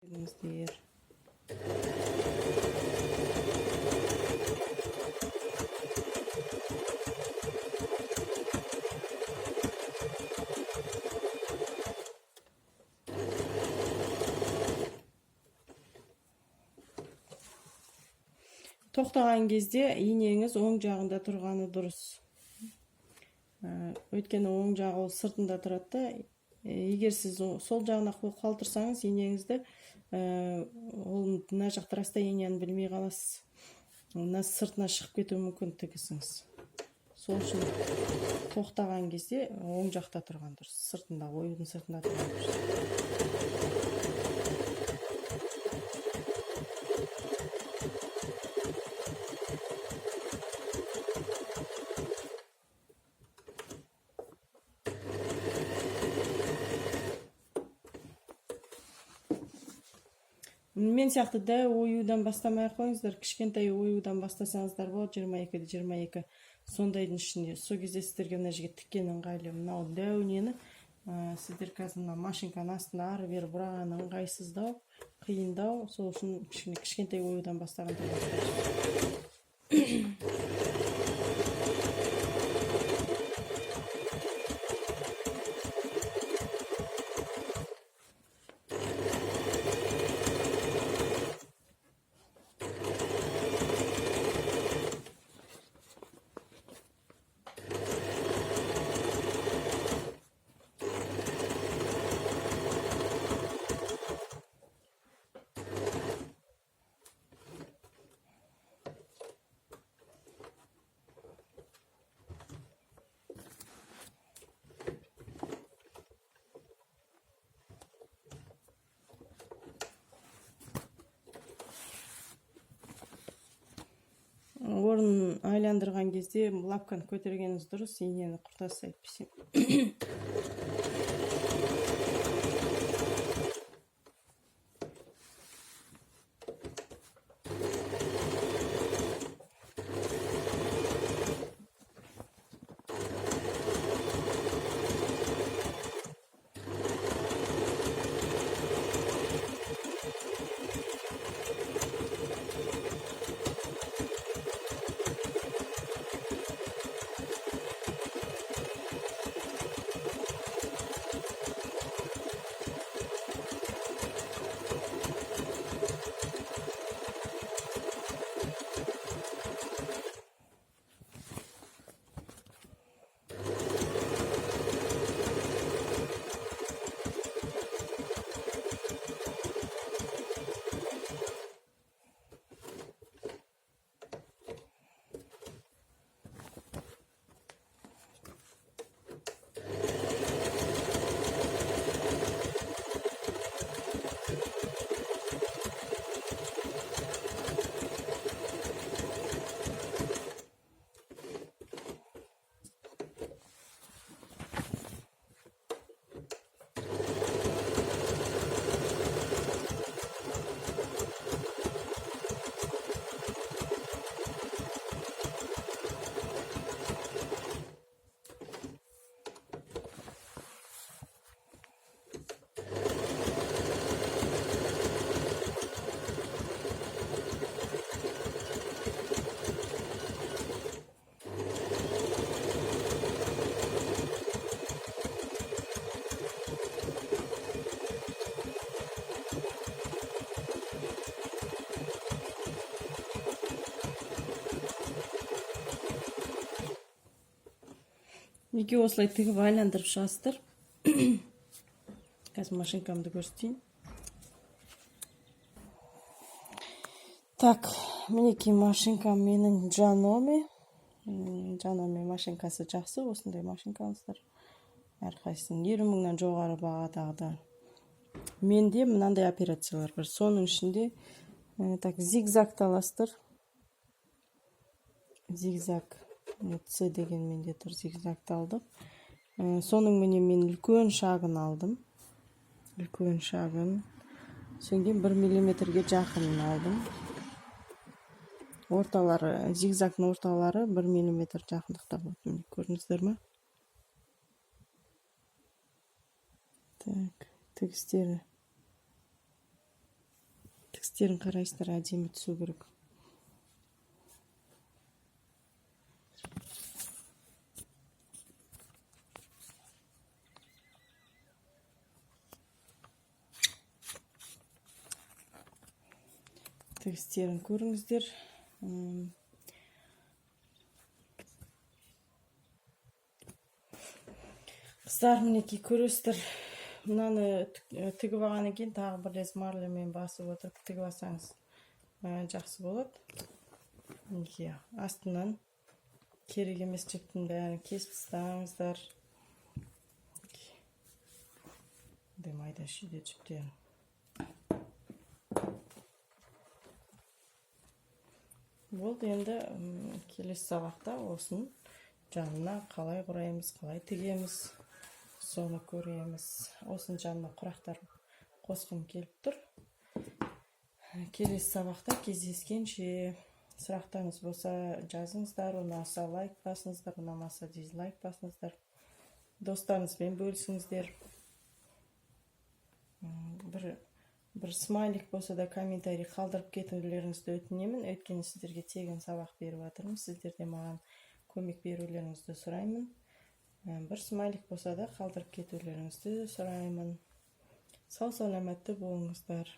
Көріңіздер. Тоқтаған кезде инеңіз оң жағында тұрғаны дұрыс. Өйткені оң жағы ол сыртында тұрады да, егер сіз сол жағына қол қалтырсаңыз, инеңізді ол мына жақта расстоянияны білмей қаласыз. Мына сыртына шығып кетуі мүмкін тігісіңіз. Сол үшін тоқтаған кезде оң жақта тұрған дұрыс, сыртында, оюдың сыртында тұрған дұрыс. Мен сияқты дәу оюдан бастамай қойыңыздар, кішкентай оюдан бастасаңыздар болады, 22-22. Сондайдың ішінде. Сол кезде сіздерге мына жерге тіккен ыңғайлы. Мынау дәу нені сіздер қазір мына машинканың астына ары бері бұраған ыңғайсыздау, қиындау. Сол үшін кішкентай оюдан бастаған дұрыс. Орнын айландырған кезде лапканы көтергеніңіз дұрыс, инені құртасыз әйтпесе. Неге осылай тігіп айландырып шығасыздар? Қазір машинкамды көрсетейін. Так, мінекей машинкам менің Жаноми. Жаноми машинкасы жақсы, осындай машинкаңыздар. Әрқайсының 20 мыңнан жоғары бағадағыда. Менде мынандай операциялар бар. Соның ішінде так зигзагты аласыздар. Зигзаг. С деген менде тұр, зигзагты алдық. Соның менен мен үлкен шағын алдым. Үлкен шағын. Соңген 1 миллиметрге жақынын алдым. Орталары, зигзагтың орталары 1 миллиметр жақындықта болды. Көрдіңіздер ме? Так, тігістері тігістерін қарайсыздар, әдемі түсу керек. Тігістерін көріңіздер. Қыздар, мінекей көресіздер. Мынаны тігіп алғаннан кейін тағы бір рет марлемен басып отырып тігіп алсаңыз жақсы болады. Мінекей астынан керек емес жіптің бәрін кесіп тастаңыздар. Майда шүйде жіптерін. Болды, енді келесі сабақта осын жанына қалай құраймыз, қалай тігеміз, соны көреміз. Осын жанына құрақтар қосқым келіп тұр. Келесі сабақта кездескенше. Сұрақтарыңыз болса жазыңыздар, ұнаса лайк басыңыздар, ұнамаса дизлайк басыңыздар. Достарыңызбен бөлісіңіздер. Бір смайлик болса да комментарий қалдырып кетулеріңізді өтінемін. Өйткені сіздерге тегін сабақ беріп жатырмын. Сіздерде маған көмек берулеріңізді сұраймын. Бір смайлик болса да қалдырып кетулеріңізді сұраймын. Сау саламатты болыңыздар.